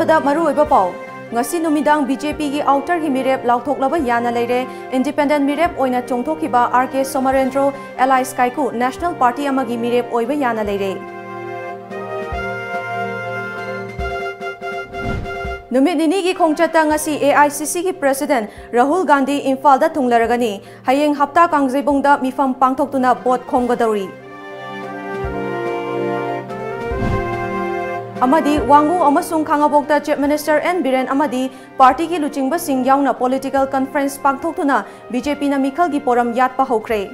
अहानबदा मरुओइबा पाउ ngasi numidang BJP gi outer gi mirep lauthok laba yana leire independent mirep oina chongthokiba RK Somarendro Ally Skyku National Party amagi mirep oiba yana leire Numit nini gi khongchata ngasi AICC gi President Rahul Gandhi Imphal da thunglaragani hayeng hapta kangjebong da mifam pangthoktuna bot khomgadori Amadi Wangu amasung Khangabokta Chief Minister N Biren Amadi Party ki luchingba sing yauna political conference pangthoktuna BJP na mikhal gi poram yatpa hokre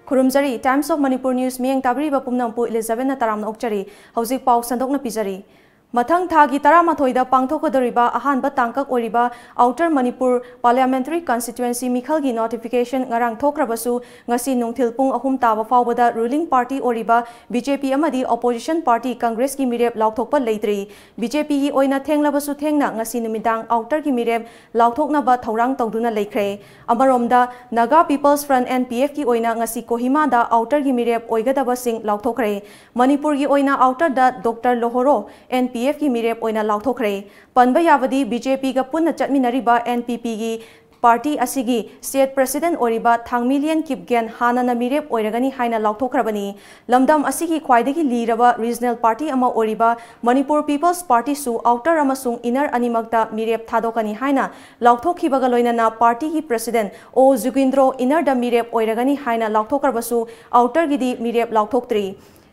Khurumjari Times of Manipur News miyeng tabri ba pumnampu Elizabeth na taram na okchari hauzik pau sandok na pijari Mathang thagi taramathoida pangthokadoriba ahanba tangkak oriba Outer Manipur Parliamentary Constituency mikhal gi notification ngarang thokrabasu ngasi nungthil pung ahum taba fawbada ruling party oriba BJP amadi opposition party Congress gi mirep lauthokpa leitri BJP gi oina thenglabasu thengna ngasi numidang Outer gi mirep lauthokna ba thorang tawduna leikhre amaromda Naga People's Front NPF gi oina ngasi Kohima da Outer gi mirep oigadaba sing lauthokre Manipur gi oina Outer da Dr Lohoro NPF ki mirep oina lauthokre panba yawadi BJP ga punna chatminariba NPP gi party asigi state president oriba thangmilian kipgen hanana mirep oiragani haina lauthokrabani lamdam asigi khwaidagi liraba regional party ama oriba Manipur People's Party su outer amasung inner animakta mirep thadokani haina lauthokhibaga loinana party gi president O Zugindro inner da mirep oiragani haina lauthokrabasu outer gidi mirep lauthoktri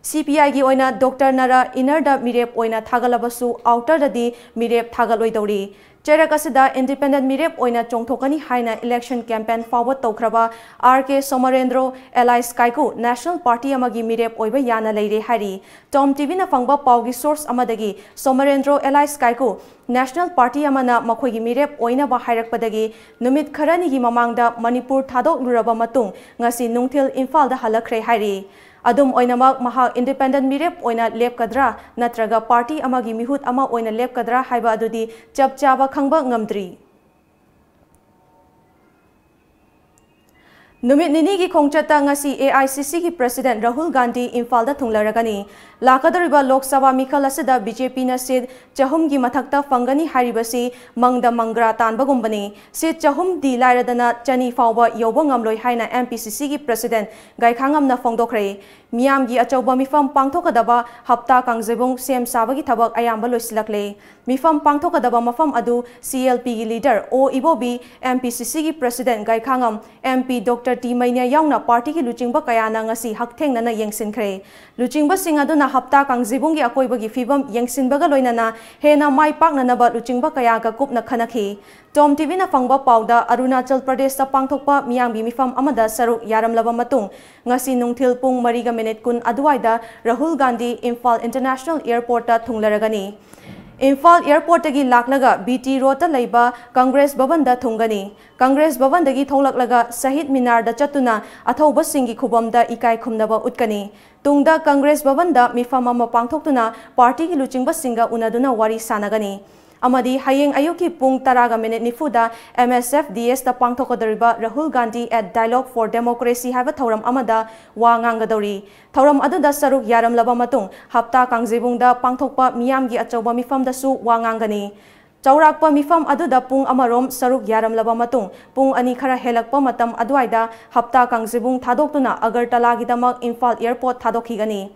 CPI gi oina Dr Nara inner da mirep oina thagalabasu outer da di mirep thagaloi dori cherak asida independent mirep oina chongthokani haina election campaign forward tokraba RK Somarendro Ally Skyku National Party amagi mirep oiba yana leire hari Tom TV na fangba pawgi source amadagi Somarendro Ally Skyku National Party amana makhoi gi mirep oina ba hairakpadagi numit kharani gi mamangda Manipur thadok luraba matung ngasi nungthil Imphal da halakre hari Adum oinamak maha independent mirep oina lepkadra natraga party amagi mihut ama oina lepkadra haiba adudi chap chaba khangba ngamdri Numit nini gi khongchata ngasi AICC gi President Rahul Gandhi Imphal da thunglaragani lakadoriba Lok Sabha mikhal asida BJP na seat chahum gi mathakta fangani haribasi mangda mangra tanbagumbani seat chahum di lairadana chani fawba yoba ngamloi haina MPCC gi President Gaikhangam na fongdokre miyam gi achauba mifam pangthokadaba hapta kangjebong sem sabagi thabak ayamba loisilakle mifam pangthokadaba mafam adu CLP gi leader O Ibobi MPCC gi President Gaikhangam MP Dr T Maina yauna party gi luchingba kayana ngasi hakthengna na yengsinkhre luchingba sing aduna hapta kangjebong gi akoibagi fibam yengsinbaga loinana hena mai pakna naba luchingba kaya ga kupna khanakhi Tom TV na fangba pauda Arunachal Pradesh ta pangthokpa miyangbi mifam amada saruk yaramlaba matung ngasi nungthil pung 3 kun aduaida Rahul Gandhi Imphal International Airport ta thunglaragani Imphal Airport tagi laklaga BT Road ta leiba Congress Bhavan da thungani Congress Bhavan dagi tholaklaga Sahid Minar da chatuna athauba singi khubam da ikai khumnaba utkani tungda Congress Bhavan da mifam ama pangthoktuna party gi luchingba singa unaduna wari sanagani amadi hayeng ayuki pung 10 da MSF DS da pangthokadoriba Rahul Gandhi at Dialogue for Democracy haiba thoram amada wa ngangadori thoram aduda saruk yaram laba matung hapta kangjebung da pangthokpa miyam gi achauba mifam da su wa ngangani chaurakpa mifam aduda pung amarom saruk yaram laba matung pung ani khara helakpa matam adwaida hapta kangjebung thadoktuna Agartala gi damak Imphal Airport thadokhigani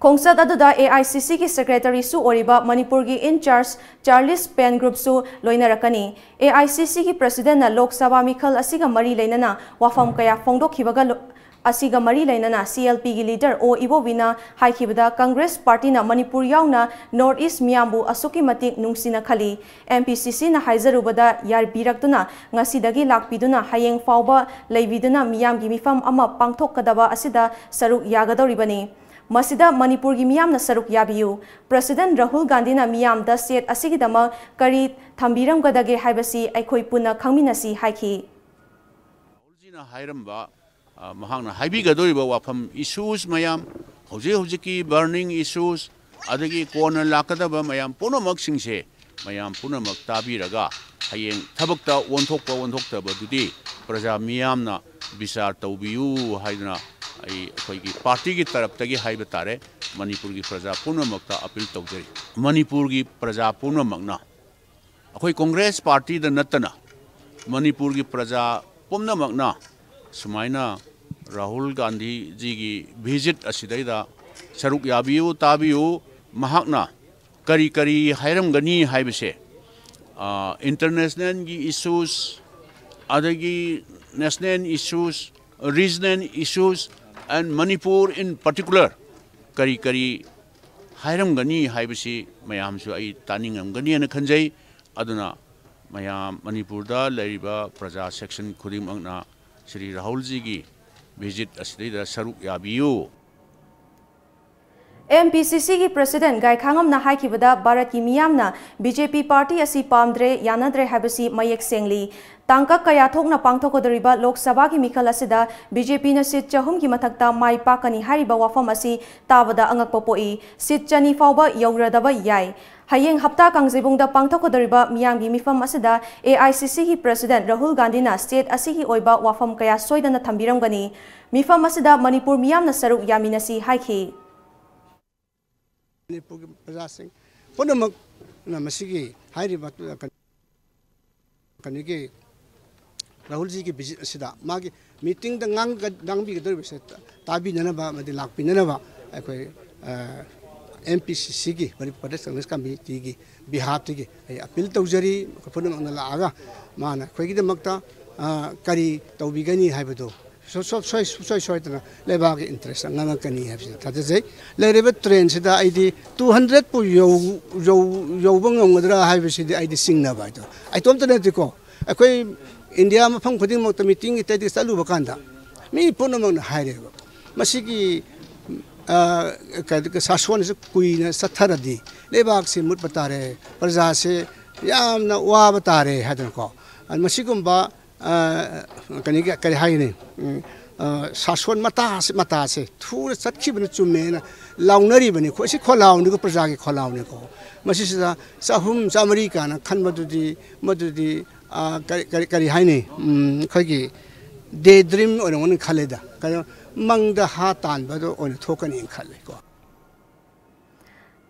Khongsat aduda AICC ki secretary su oriba Manipur gi in charge Charles Pen group su loinarakani AICC ki president na Lok Sabha mikhal asiga mari leinana wafam kaya fongdokhibaga asiga mari leinana CLP gi leader O Ibobina haikibada Congress party na Manipur yauna North East miyambu asuki matik nungsina khali MPCC na haizarubada yar biraktuna ngasidagi lakpiduna hayeng fawba leibiduna miyam gi mifam ama pangthokadaba asida saruk yagadoribani Masida Manipur gi miyam na saruk yabiyu President Rahul Gandhi na miyam da set asigidama kari thambiram gadage haibasi aikhoi puna khangminasi haiki Uljina hairamba mahangna haibigadoriba wafam issues mayam hojiki burning issues adagi kona lakadaba mayam punamak singse mayam punamak tabiraga hayeng thabakta wonthokpa wonthokta badudi praja miyamna bisar tawbiyu haidna अखोई party की तरफ तगी HYBE तारे मणिपुर की प्रजा पुनमक्ता appeal तौजरी Manipur की प्रजा पुनमक्ना अखोई Congress party the नतना Manipur की प्रजा पुनमक्ना सुमाइना राहुल गांधी जी की विजिट असिदैदा सरुक याबियु ताबियु महाकना करी करी हायरमगनी हाइबसे इंटरनेशनल की इश्यूज अदगी national issues regional issues and Manipur in particular kari kari hairam gani haibasi mayam su ai taning am gani na khanjai aduna mayam Manipur da lariba praja section khudim angna Shri Rahul ji gi visit asidi da saruk yabiyu MPCC की president गायखांगम ना हाइकिबदा भारत की मियामना BJP party असी पामद्रे यानद्रे हाबसी मयेक सेंगली तांका कया थोकना पांगथोकदरिबा लोकसभा की मिखल असिदा BJP न seat चहुम की मथक्ता माई पाकनी हारिबा वाफम असी ताबदा अंगकपो पोई सीट चनी फावबा यौरदबा याय हयेंग हप्ता कांगजेबुंगदा पांगथोकदरिबा मियामगी मिफम असिदा AICC की प्रेसिडेंट राहुल गांधी ना स्टेट असी की ओइबा वाफम कया सोइदना थंबिरमगनी मिफम असिदा मणिपुर मियामना सरुक यामिनसी हाइखी मणिपुर की प्रजा सिंह पुनमक नमसिगी हाइरिबा कनिगे राहुल जी की विजिट असिदा मागी मीटिंग द गांगबी गदर बिसे ताबी ननबा मदि लाकपी ननबा अखोय MPCC की मणिपुर प्रदेश कांग्रेस कमिटी की बिहार की अपील तौजरी पुनमक न लागा माना खोगी दमक्ता करी तौबिगनी हाइबदो सोई लेबाग इंटरेस्ट अंगकनी है थाजे लेरेब ट्रेन से 200 पु यौबंगद्रा है सिंगनब अतोम नतीको अखोई इंडिया मफम खुद मीटिंग इत्यादि चलूब कान मी पुनम शासन से कुन चथरदी लेबाक से मुट तारे प्रजा से वाब तारे को करी हाइने शासन मता से थूर चटखिबन चुमेन लाउनरीबनी खोसी खोलाउनी को प्रजा की खोलाउनी को मसिदा चाहुम चामरी काना खनबदुदी मदुदी करी हाइने खगी डे ड्रीम ओन खलेदा मंगद हा तानबदो ओन थोकनी खले को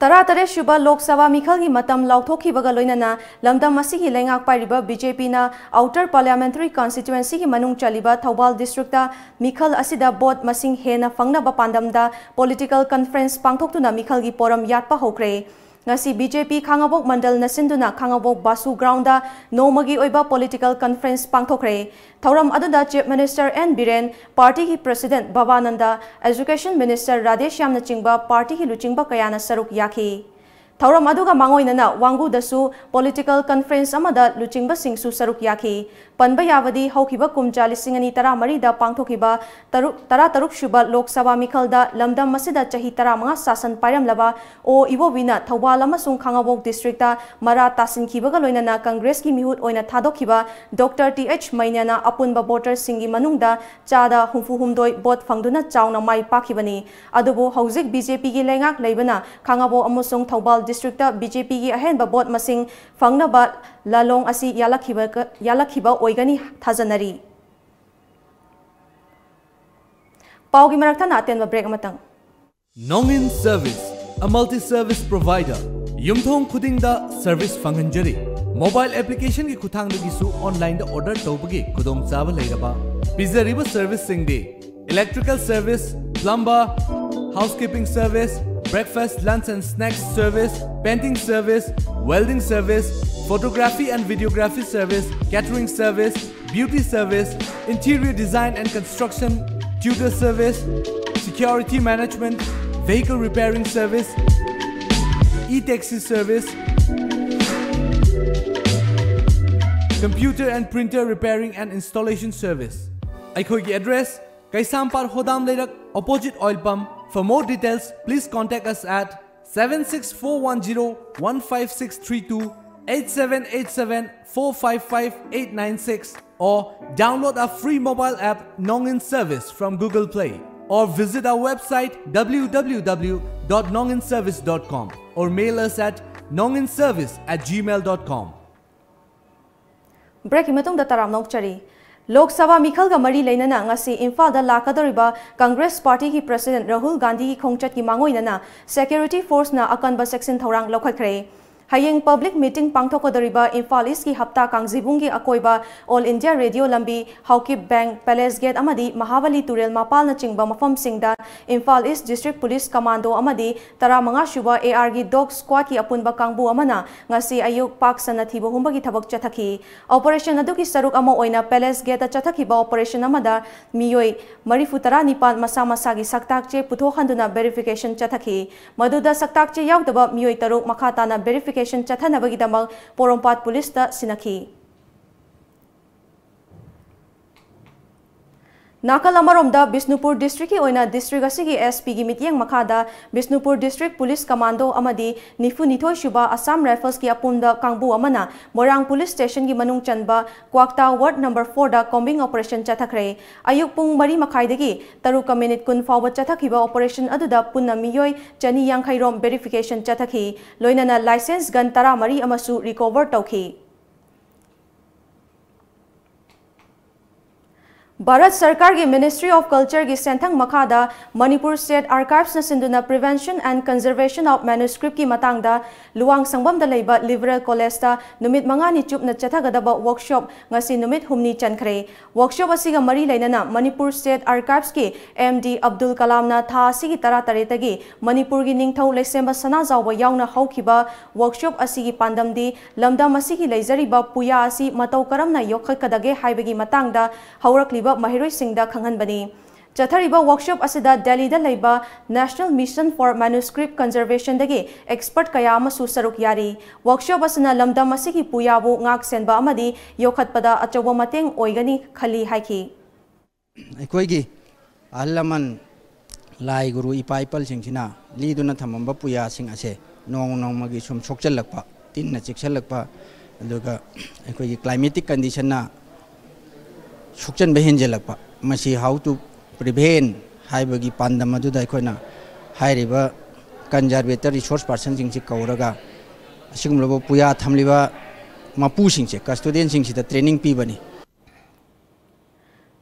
तरातरे शुभा लोकसभा मिखल की मतम लाउथोखिबगा लोइनना लमदम असिगी लेंगाक पाइरिबा बीजेपी ना आउटर पार्लियामेंट्री कॉन्स्टिट्यूएंसी की मनुंग चलिबा थौबाल डिस्ट्रिक्ट मिखल असिदा बोट मसिंग हेना फंगनबा पांदमदा पॉलिटिकल कॉन्फ्रेंस पांगथोक्तुना मिखल की पोरम यातपा होख्रे ngasi BJP Khangabok Mandal Nasinduna Khangabok Basu Grounda Nomagi Oiba Political Conference Pangthokre Thauram Aduda Chief Minister N Biren Party ki President Babananda Education Minister Radesh Yamna Chingba Party ki Luchingba Kayana Saruk Yaki Thauram Aduga Mangoinana Wangu Dasu Political Conference Amada Luchingba Singsu Saruk Yaki Panba Yavadi Hokiba Kumjali Singani Tara Marida Pangthokiba Tara Taruk Shuba Lok Sabha Mikhalda Lamdam Masida Chahi Tara Manga Sasan Pairam Lava O Iwo Wina Thawal Amasung Khangabok Districta Mara Tasin Kibaga Loinana Congress ki Mihut Oina Thadokiba Dr. TH Mainana Apunba Voter Singi Manungda Chada Humfu Humdoi Bot Fangduna Chauna Mai Pakibani Adubo Hauzik BJP ki Lengak Leibana Khangabo Amusung Thawal Districta BJP ki Ahenba Bot Masing Fangnaba Lalong Asi Yalakhiba Oigani Thazanari Paugi Marakta Naten break matang Nongin Service, a multi-service provider. Yumthong Kudingda service Fanganjari. Mobile application ki Kuthang Gisu online the order Topagi Kudong Sava Lairaba. Pizza service Singdi. Electrical service, plumber, housekeeping service, breakfast, lunch and snacks service, painting service, welding service, photography and videography service, catering service, beauty service, interior design and construction, tutor service, security management, vehicle repairing service, e-taxi service, computer and printer repairing and installation service. Aikogi address Kaisampar Hodam Leirak opposite oil pump. For more details, please contact us at 76410-15632, 8787-455-896 or download our free mobile app Nongin Service from Google Play or visit our website www.nonginservice.com or mail us at nonginservice@gmail.com. Break imatong da taram nok chari Lok Sabha Mikhalga Mari Lainana ngasi Imphal da lakadoriba Congress Party ki President Rahul Gandhi ki khongchat ki mangoinana Security Force na akanba section thorang lokhakhre. Hayeng public meeting pangthokodoriba Imphal East ki hapta kangjibungi akoiba All India Radio Lambi Haukip Bank Palace Gate amadi Mahabali Turel Mapal na chingba mafam singda Imphal East District Police Commando amadi tara manga shuba AR gi dog squad ki apunba kangbu amana ngasi ayuk pak sana thibo humba ki thabak chathaki operation adu ki saruk ama oina Palace Gate chathaki ba operation amada miyoi marifutara nipan masa masa gi saktak che putho khanduna verification chathaki maduda saktak che yaudaba miyoi taruk makhata na verification Chathanabagidamag Porompat Police da sinaki. Nakalamarom Bisnupur District oina District asigi SP gi mityang makada Bisnupur District Police Commando amadi nifu nithoi shuba Assam Rifles ki apunda kangbu amana Morang Police Station gi manung chanba Kwakta Ward number 4 da combing operation chathakre ayuk pung mari makhai dagi taruka minute kun fawba chathakiba operation aduda punna miyoi chani yangkhairom verification chathaki loinana license gun tara mari amasu recover tauki. Bharat Sarkar ki Ministry of Culture ki Senthang Makhada Manipur State Archives na sinduna Prevention and Conservation of Manuscript ki matangda Luang Sangbam da leiba Liberal College ta numit manga ni chup na chathagadaba workshop ngasi numit humni chankre workshop asiga mari lainana Manipur State Archives ki MD Abdul Kalam na tha asigi tara taretagi Manipur gi ningthau leisemba sana zawba yauna haukiba workshop asigi pandamdi lamdam asigi leizariba puya asi matau karamna yokhakadage haibagi matangda haurakli Mahiroi Singda Khangan Bani. Chathariba workshop asida Delhi da Laiba National Mission for Manuscript Conservation dagi expert kaya amasu saruk yari. Workshop asina lamdam asigi puyabu ngak senba amadi yokhatpada achawa mateng oigani khali haiki. Ekoigi allaman lai guru ipaipal singchina liduna thamamba puya sing ase nong magi sum chokchalakpa tinna chikchalakpa aduga ekoigi climatic condition na Shukchan Behenjelapa, Mashi how to prevent Haibagi Pandamaduda Kona, Hairiba, Conservator resource persons in Chikauraga, Shimlobo Puya Tamliva, Mapushing, custodian sing the training Pibani.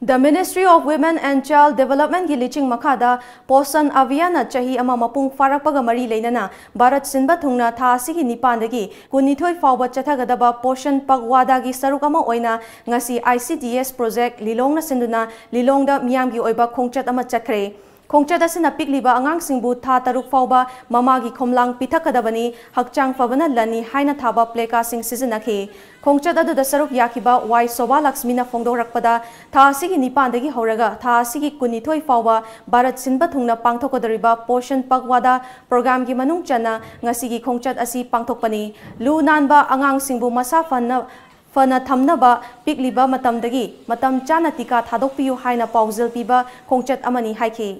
The Ministry of Women and Child Development ki liching makada Posan Aviana chahi ama mapung farakpaga mari leinana Bharat Sinba thungna tha asigi nipandagi kunithoi fawba chathagadaba Poshan Pagwada gi sarukama oina ngasi ICDS project Lilong na sinduna Lilongda miyamgi oiba khongchat ama chakre Khongchat asina pikliba angang singbu tha taruk fawba mamagi khomlang pithakadabani hakchang fabana lani haina thaba pleka sing sizinaki Khongchat adu da saruk yakiba Y Soba Laxmina fongdorakpada tha asigi nipandagi horaga tha asigi kunithoi fawba Bharat Sinba thungna pangthokodariba Poshan Pagwada program gi manung chana ngasigi khongchat asi pangthokpani lu nanba angang singbu masa fana thamnaba pikliba matamdagi matam chana tika thadokpiyu haina pauzil piba khongchat amani haiki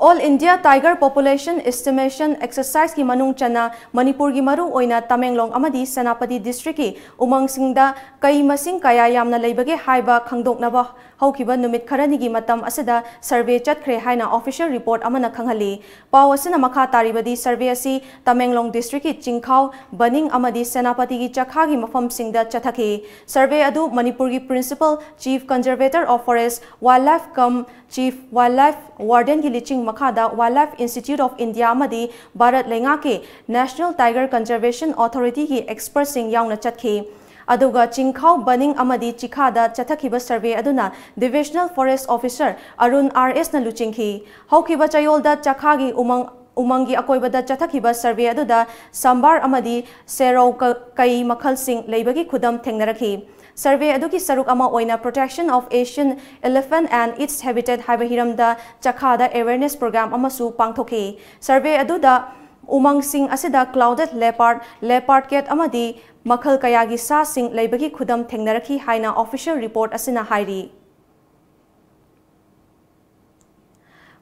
All India Tiger Population Estimation Exercise ki manung chana Manipur gi maru oina Tamenglong amadi Senapati District ki umang singda kai masing kaya yamna leibage haiba khangdoknaba haukiba numit kharani gi matam asida survey chatkre haina official report amana khanghali paw asina makha taribadi survey asi Tamenglong District ki Chingkhau Baning amadi Senapati gi chakha gi mafam singda chathaki survey adu Manipur gi Principal Chief Conservator of Forest Wildlife cum Chief Wildlife Warden ki liching Makada Wildlife Institute of India amadi Bharat Lenga ke National Tiger Conservation Authority ki expert sing yauna chatki aduga Chingkhau Baning amadi Chikhada chathakiba survey aduna Divisional Forest Officer Arun RS na luchingki haukiba chayolda chakhagi umangi akoibada chathakiba survey aduda Sambar amadi Serau kai makhal sing leibagi khudam thengnaraki Survey aduki saruk ama oina protection of Asian elephant and its habitat haibahiramda chakhada awareness program amasu pangthoki survey aduda umang sing asida clouded leopard cat amadi makhal kayagi sa sing leibagi khudam thengnaraki haina official report asina hairi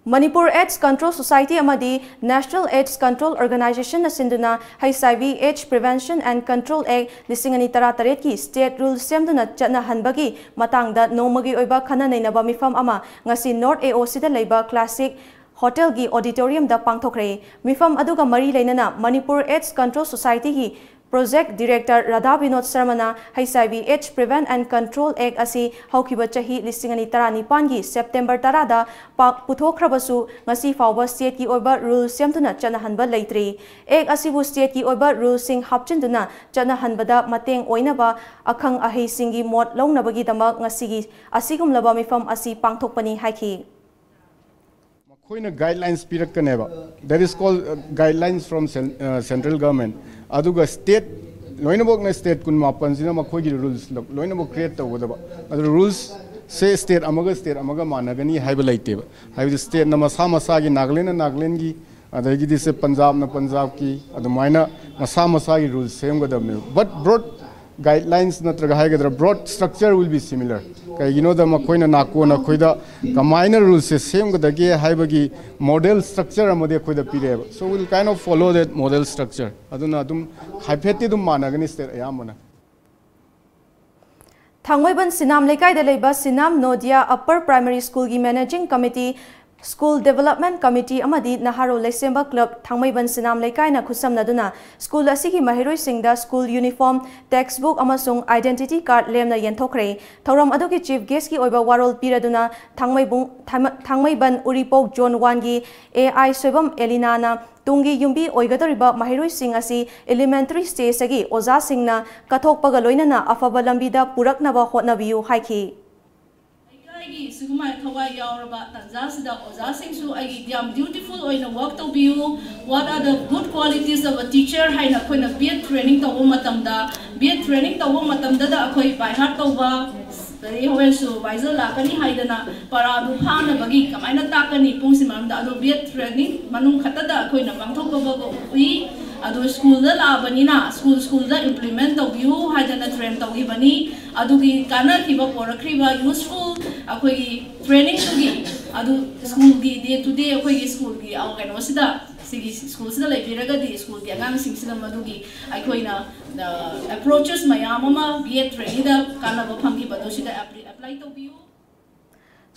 Manipur AIDS Control Society amadi National AIDS Control Organization na sinduna HIV AIDS Prevention and Control Act 2013 ki state rule semduna chana hanbagi matangda nomagi oiba khana nainaba mifam ama ngasi North AOC da leiba classic hotel gi auditorium da pangthokre mifam aduga mari leinana Manipur AIDS Control Society ki Project Director Radha Vinod Sharmana HIV/AIDS Prevent and Control Act asi haukiba chahi lisingani taranipan gi September tarada puthokrabasu ngasi fawba state ki oiba rule semtuna chanahanba leitri act asibu state ki oiba rule sing hapchinduna chanahanbada mateng oinaba akhang ahei singi mot longnabagi damak ngasi asigumlaba mifam asi pangthokpani haiki guidelines that is called guidelines from central government aduga state loinabok na state kun mapan sina makhoigi rules loinabok create tawdaba adu rules say state amaga managani haiba laiteba haiba state na masa masa gi nagaland gi adagi dise punjab ki adu maina masa gi rules same gadam but broad guidelines natraga haigadra broad structure will be similar kaigino da makoina nakona khoida minor rules se same gadage haibagi model structure amade khoida pireba so we'll kind of follow that model structure aduna dum haifeti dum managani state ayamana Thangmaiban Sinam Lekai da leiba Sinam Nodia Upper Primary School gi Managing Committee School Development Committee amadi Naharo Lesemba Club Thangmaiban Sinam Lekai na khusamnaduna school asigi mahiroi singda school uniform textbook amasung identity card lemna yenthokre thoram adugi chief guest ki oiba warol piraduna Thangmaiban Uripok Zone 1 gi AI Soibam Elina na tungi yumbi oigadoriba mahiroi sing asi elementary stage agi oza singna kathokpaga loinana afaba lambida puraknaba hotnabiu haiki Sugumai Kawai Yauraba Tanzasida Oza Singsu Ayam dutiful oina work to view what are the good qualities of a teacher Haina Kuna be training to Womatamda be training to Womatamda Akoi by heart over the supervisor Lakani Haidana Paradu Hana Bagi Kamana Takani Pungsimam Ado be training Manung Katada Koina Bangtoko we adu school da labanina school da implement to view hadana train to gibani adugi kana kiba porakriba useful akoi training to gi adu school gi day to day akoi school gi aw kano sida sigi school sida lai biraga di school gi angang sing sida madugi akoi na approaches mayamama be training da kana ba phamgi bado sida apply to view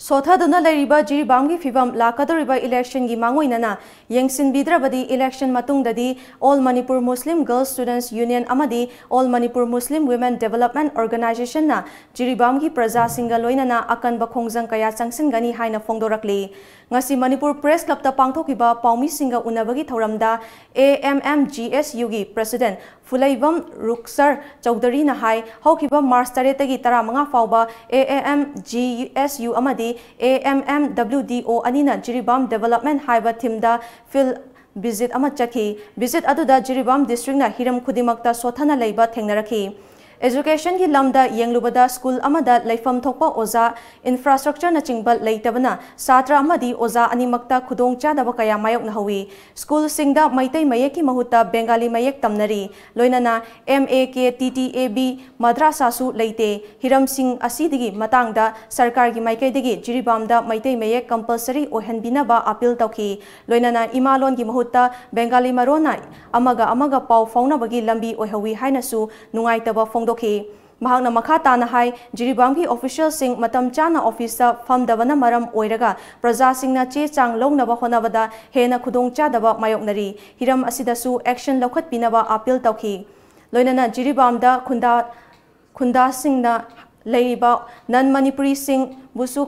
Sothaduna Lariba Jiribamgi Fibam Lakadoriba election gi mangoinana Yengsin Bidrabadi election matungdadi All Manipur Muslim Girls Students Union Amadi All Manipur Muslim Women Development Organization na Jiribamgi Praja Singa Loinana Akan Bakhongjang Kaya Changsin Gani Haina Fongdorakli ngasi Manipur Press Club ta pangthokiba Paumi Singa Unabagi Thoramda AMMGSU gi President Fulaibam Ruksar Chowdhury na hai haukiba March 3 15 fauba AMGSU amadi AMMWDO anina Jiribam Development haiba thimda field visit ama chakhi visit aduda Jiribam district na hiram khudimakta sothana leiba thengnarakhi Education ki lamda yenglubada school amada laifam thokpa oza infrastructure na chingbal leitabana satra amadi oza animakta khudong chadaba kaya mayok na hawi school singda maitai mayeki mahuta bengali mayek tamnari loinana MAKTTAB madrasa su leite hiram sing asidigi matangda sarkar gi maikaidagi Jiribamda maitai mayek compulsory ohenbina ba appeal tawki loinana imalon gi mahuta bengali marona amaga pau fauna bagi lambi ohawi haina su nungaitaba Mahangna Makata na hai Jiribam ki official sing matam chana office famdabana maram oiraga praja sing na che chang longnaba honabada hena khudong chadaba mayoknari hiram asidasu action lokhat pinaba appeal tawki loinana Jiribam da khunda sing na leiba nan Manipuri sing busu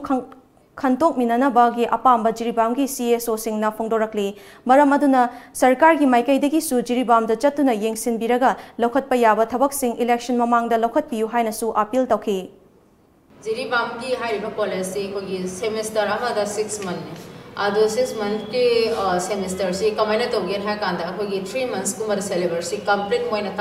Khantok minana bagi apamba Jiribam ki CSO sing na fongdorakli maram aduna sarkar gi maikaidagi su Jiribam da chatuna yengsin biraga lokhat payaba thabak sing election mamang da lokhat piu haina su appeal tawki Jiribam ki hariba policy ko gi semester amada 6 month ado 6 month ke semester si kamaina tawgen ha kanda ko gi 3 months kumar syllabus si complete moina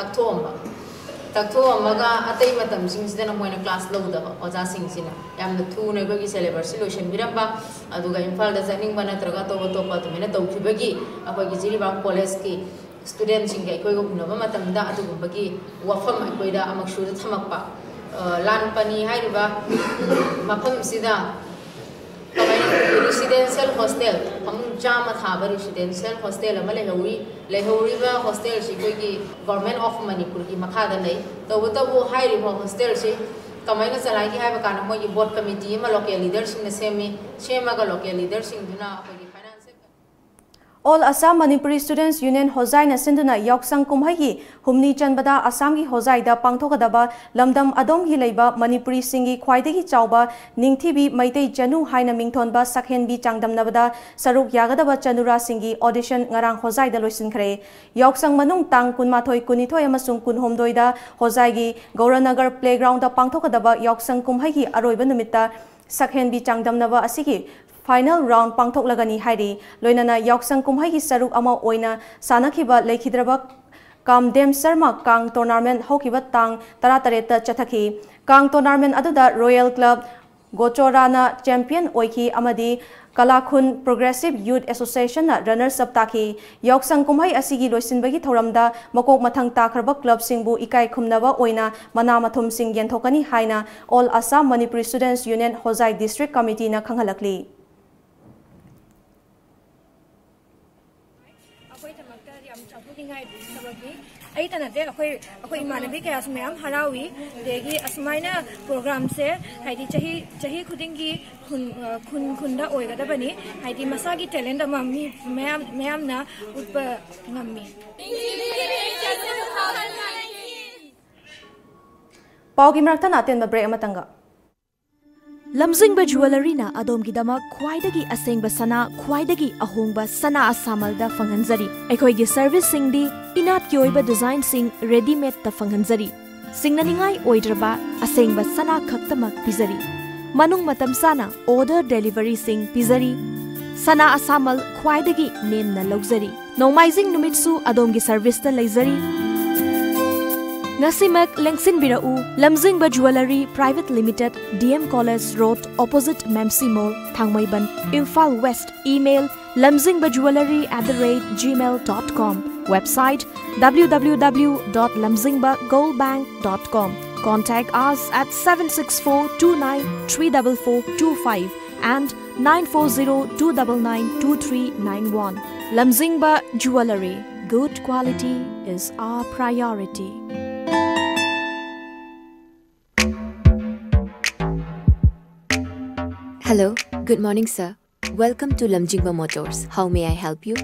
takto amaga atai matam sing sidana moina class lawda oja sing sina yamna thu ne bagi syllabus solution biramba aduga imphal da zaning bana traga to pa tumena tawkhibagi apagi Jiribam college ki student sing kai koi go unaba matam da adu bagi wafam koi da amak shur thamakpa lan pani hairuba mafam sida residential hostel amung jama thaba residential hostel amale lehawi ba hostel si koi ki government of Manipur ki makha da nei tabu hairiba hostel si kamaina salai ki haiba kana mo board committee ma local leaders ne sema ga local leaders duna All Assam Manipuri Students Union Hozai na sinduna Yoksang Kumhagi Humni Chanbada Assamgi Hozai da Pangthokadaba Lamdam Adomgi Leiba Manipuri Singi Khwaidagi Chauba Ningthibi Maitei Janu Haina Mingthonba Sakhenbi Changdamnabada Saruk Yagadaba Chanura Singi audition ngarang Hozai da loisinkhre Yoksang Manung Tang Kunmathoi Kunithoi amasung Kunhomdoi da Hozai gi Gauranagar Playground da Pangthokadaba Yoksang Kumhagi Aroiba numitta Sakhenbi Changdamnaba asigi Final round pangthok lagani hairi loinana Yoksang Kumhai gi saruk ama oina sanakhiba leikhidraba Kamdem Sharma Kang tournament hokiba tang 13 ta chathaki Kang tournament aduda Royal Club Gochorana champion oiki amadi Kalakhun Progressive Youth Association na runners up taki Yoksang Kumhai asigi loisinbagi thoramda makok mathang takhraba club singbu ikai khumnaba oina mana mathum sing yenthokani haina All Assam Manipuri Students Union Hozai District Committee na khanghalakli आई तना दे अखोई इमानबी के असमयम हरावी देगी असमायना programme से हाइदी चही खुदिंगी खुंदा ओइगदा बनी हाइदी मसागी टैलेंट मम्मी मैम ना उप ngami पाउगी मरक्ता नातेन ब्रेक अमतंगा lamjingba jewelry na adom gidama khwaidagi asengba sana khwaidagi ahongba sana asamalda fanghanjari ekhoi gi service sing di inat ki oiba design sing ready made ta fanghanjari singnaningai oidraba asengba sana khaktamak pizari manung matam sana order delivery sing pizari sana asamal khwaidagi name na logzari nomaizing numitsu adom gi service ta leizari Nasimak Lengsin Birau, Lamjingba Jewelry Private Limited, DM College Road, opposite Memsi Mall, Thangmaiban, Imphal West. Email lamjingbaJewelry@gmail.com. Website www.lamjingbagoldbank.com. Contact us at 764293445 and 940-299-2391. Lamjingba Jewelry. Good quality is our priority. Hello, good morning sir. Welcome to Lamjingba Motors. How may I help you?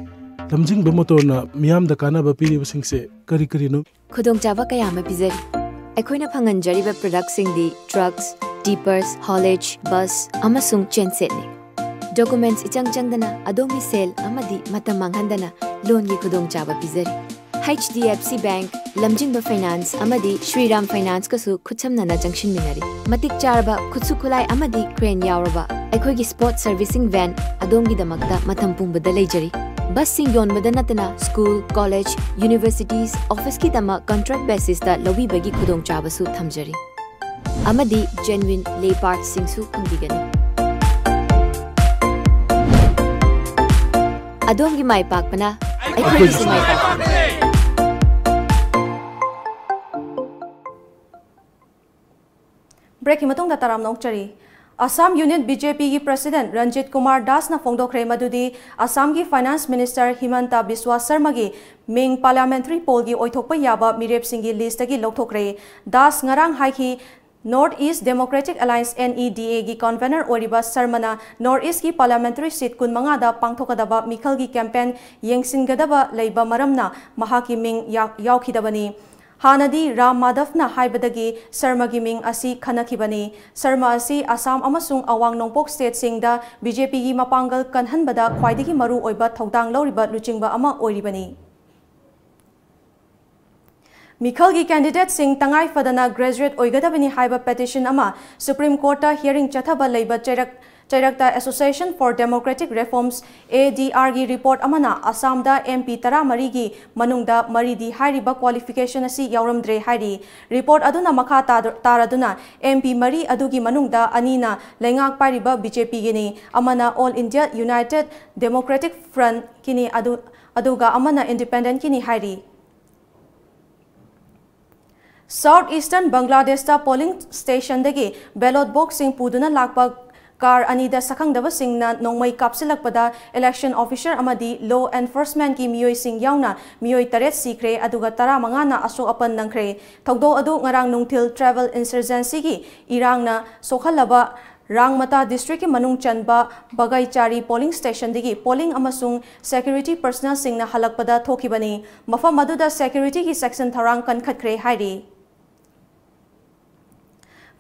Lamjingba Motor na miyam da kana ba piri basing se kari no. Khudong chaba kaya ma pizari. Aikoina phanganjari ba products sing di trucks, tippers, haulage, bus, amasung genset ni. Documents ichang dana adomi sale amadi matamang handana loan gi khudong chaba pizari. HDFC Bank, Lamjingba Finance, amadi Shriram Finance kasu khutsamna na junction minari. Matik charba khutsu khulai amadi crane yauraba. Aikoi gi sport servicing van adongi damakta mathampung badalai jari. Bus sing yon madanatana school, college, universities, office ki dama contract basis ta lobi bagi khudong chaba su thamjari. Amadi genuine lay parts sing su kundigani. Adongi mai pakpana aikoi gi mai pakpana. Break himatung dataram nongchari. Assam Union BJP ki President Ranjit Kumar Das na phongdokre madudi Assam ki Finance Minister Himanta Biswa Sarma gi Ming Parliamentary Poll gi oithokpa yaba mirep singi list gi lokthokre. Das ngarang haiki North East Democratic Alliance NEDA gi convener oriba Sarmana North East ki parliamentary seat kunmanga da pangthokadaba mikhal gi campaign yengsingadaba leiba maramna mahaki ming yaukhidabani. Hanadi Ram Madhavna haibadagi Sarma gi ming asi khanakibani. Sarma asi Assam amasung awang nongpok state singda BJP gi mapangal kanhanbada khwaidagi maru oiba thodang loriba luchingba ama oiribani. Mikhal gi candidate sing tangai fadana graduate oigadabani haiba petition ama Supreme Court ta hearing chathaba leiba Chairakta Association for Democratic Reforms ADR gi report amana Assam da MP tara mari gi manungda maridi hairiba qualification asi yauramdre hairi report aduna makha taraduna MP mari adugi manungda anina lengak pariba BJP gini amana All India United Democratic Front kini aduga amana independent kini hairi. Southeastern Bangladesh ta polling station dagi ballot boxing puduna lakpa car anida sakhangdaba singna nongmai kapsilakpada election officer amadi law enforcement ki miyoi sing yauna miyoi taret sikre aduga tara mangana aso apan nangkre thogdo adu ngarang nungthil travel insurgency ki irangna sokhalaba Rangmata district ki manung chanba Bagaichari polling station digi polling amasung security personnel singna halakpada thokibani mafam maduda security ki section tharang kankhatkre hairi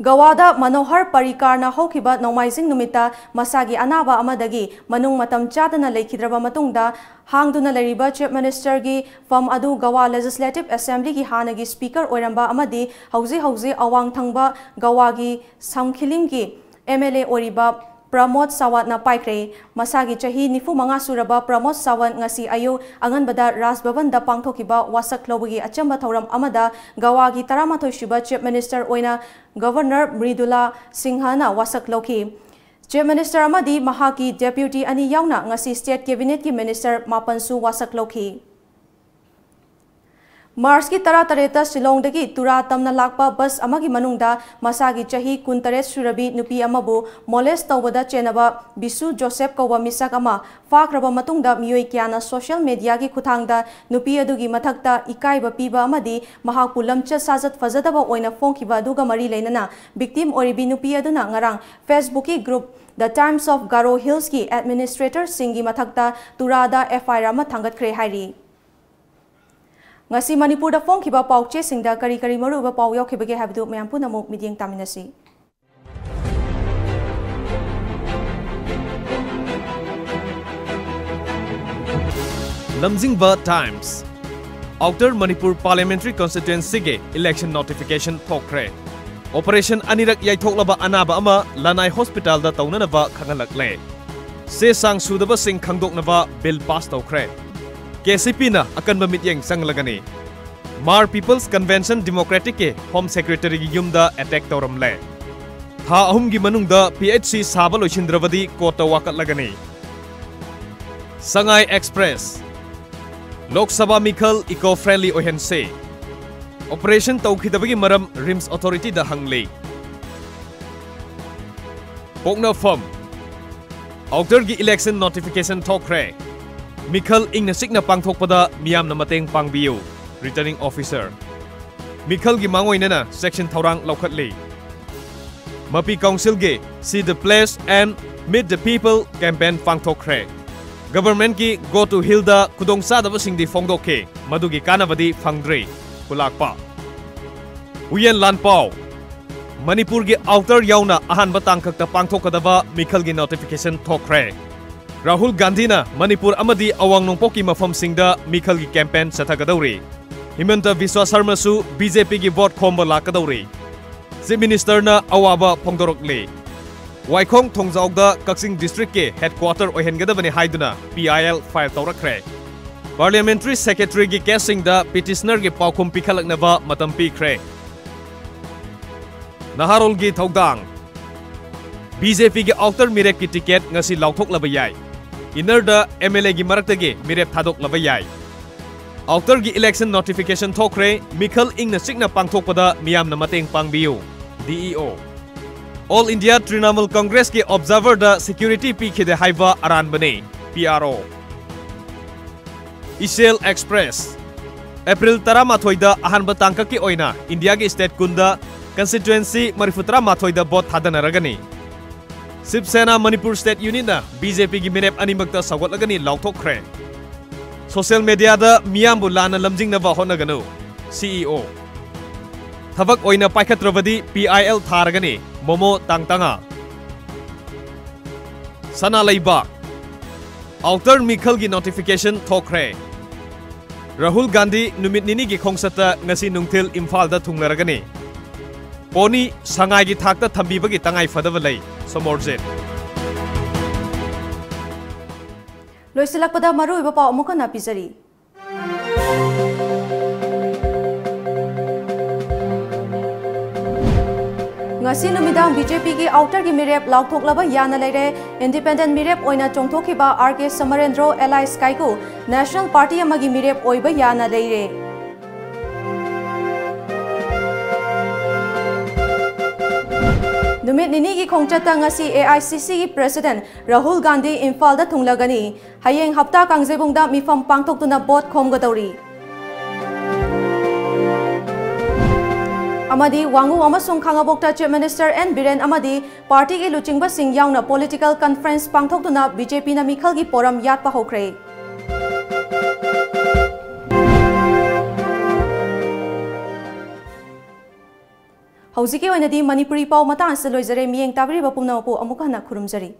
Gawada Manohar Parikarna Hokiba Nomaising Numita Masagi Anaba Amadagi Manung Matam Chadana Lekidraba Matungda Hangduna Leriba Chief Minister gi Fam Adu Gawa Legislative Assembly gi Hanagi Speaker Oiramba Amadi Hauzi Awang Thangba Gawagi Samkhilim gi MLA Oriba Pramod Sawat na paikre masagi chahi nifu manga suraba Pramod Sawat ngasi ayu anganbada Raj Bhavan da pangthokiba wasak lobagi achamba thoram amada Gawagi taramathoi suba Chief Minister oina Governor Mridula Singhana wasak loki Chief Minister amadi mahaki deputy ani yauna ngasi State Cabinet ki Minister Mapansu wasak loki Mars ki tara tareta Shillong dagi tura tamna lakpa bus amagi manungda masagi chahi kuntaret surabi nupi amabu molest tawbada chenaba Bisu Joseph kawa misak ama fakraba matungda miyoi kyana social media ki kuthangda nupi adugi mathakta ikaiba piba amadi mahakpu lamcha sajat fajadaba oina phongkiba aduga mari leinana victim oribi nupi aduna ngarang Facebook ki group The Times of Garo Hills ki administrator singi mathakta turada FIR ama thangatkre hairi Ngasi Manipur da phone kiba pauche singda kari maru ba pau yaukibage habdu mayam punamuk midyeng taminasi Lamjingba Times Outer Manipur Parliamentary Constituency ge election notification thokre Operation Anirak yaithoklaba anaba ama Lanai Hospital da taunanaba khangalakle se sang sudaba sing khangdoknaba bill pass tokre KCP na akan bamityeng sanglagani Mar People's Convention Democratic ke Home Secretary gi yumda attack tawramle tha ahum gi manungda PHC saba loisindravadi kota wakatlagani Sangai Express Lok Sabha Mikhal eco-friendly ohense Operation tawkhidabagi maram Rims Authority da hangle Pokna Firm Outer gi election notification thokre Mikhal ingna sikna pangthokpada miyam na mateng pangbiu Returning Officer Mikhal gi mangoina na section thaurang laukhatli Mapi Council ge See the Place and Meet the People campaign pangthokre Government ki Go to Hilda kudong sadaba singdi phongdokhe madugi kanabadi phangdre kulakpa Uyen Lanpao Manipur gi outer yauna ahan batang kakta pangthokadaba Mikhal gi notification thokre Rahul Gandhi na Manipur amadi awang nongpoki mafam singda Mikhal gi campaign sathagadauri Himanta Biswa Sarma su BJP gi vote khomba lakadauri Chief Minister na awaba phongdorokle Waikhong Thongjaukda Kaksing district ke headquarter ohengadabani haiduna PIL file tawrakre Parliamentary Secretary gi casingda petitioner gi paukhum pikhalaknaba matam pikre Naharol gi thogdang BJP gi outer mirep ki ticket ngasi lauthok yai Inner da MLA gi maraktage mirep thadok yai Outer gi election notification thokre Mikhal ingna sikna pangthokpada miyam na mateng pangbiu DEO All India Trinamool Congress ki observer da security pikhide haiba aran bane PRO Isel Express April 13 da ahanba tangka ki oina India gi state kunda constituency marifutra mathoi da bot thadanaragani Sip Sena Manipur State Unit na BJP gi minep animakta sagotlagani lauthokre Social media da miyambu lana lamjingnaba honaganu CEO Thabak oina paikhatravadi PIL tharagani Momo Tangtanga Sana Laibak Outer Mikhal gi notification thokre Rahul Gandhi numit nini gi khongsata ngasi nungthil Imphal da thunglaragani Poni sangai gi thakta thambibagi tangai fadava lei Somorjet Loisilakpada maru iba pau amuka napizari Ngasi numidang BJP ki outer ki mirep lauthoklaba yana leire independent mirep oina chongthokiba RK Samarendro Ally Skyku National Party amagi mirep oiba yana leire Numit nini ki khongchata ngasi AICC ki President Rahul Gandhi Imphal da thunglagani hayeng hapta kangjebungda mifam pangthoktuna bot khomgadori amadi wangu amasung khangabokta chief minister N Biren amadi party gi luchingba sing yauna political conference pangthokduna BJP na mikhal gi poram yatpa hokre Hauziki oinadi Manipuri pau matang se loizare miyeng tabri ba pumna pu amukha na khurumjari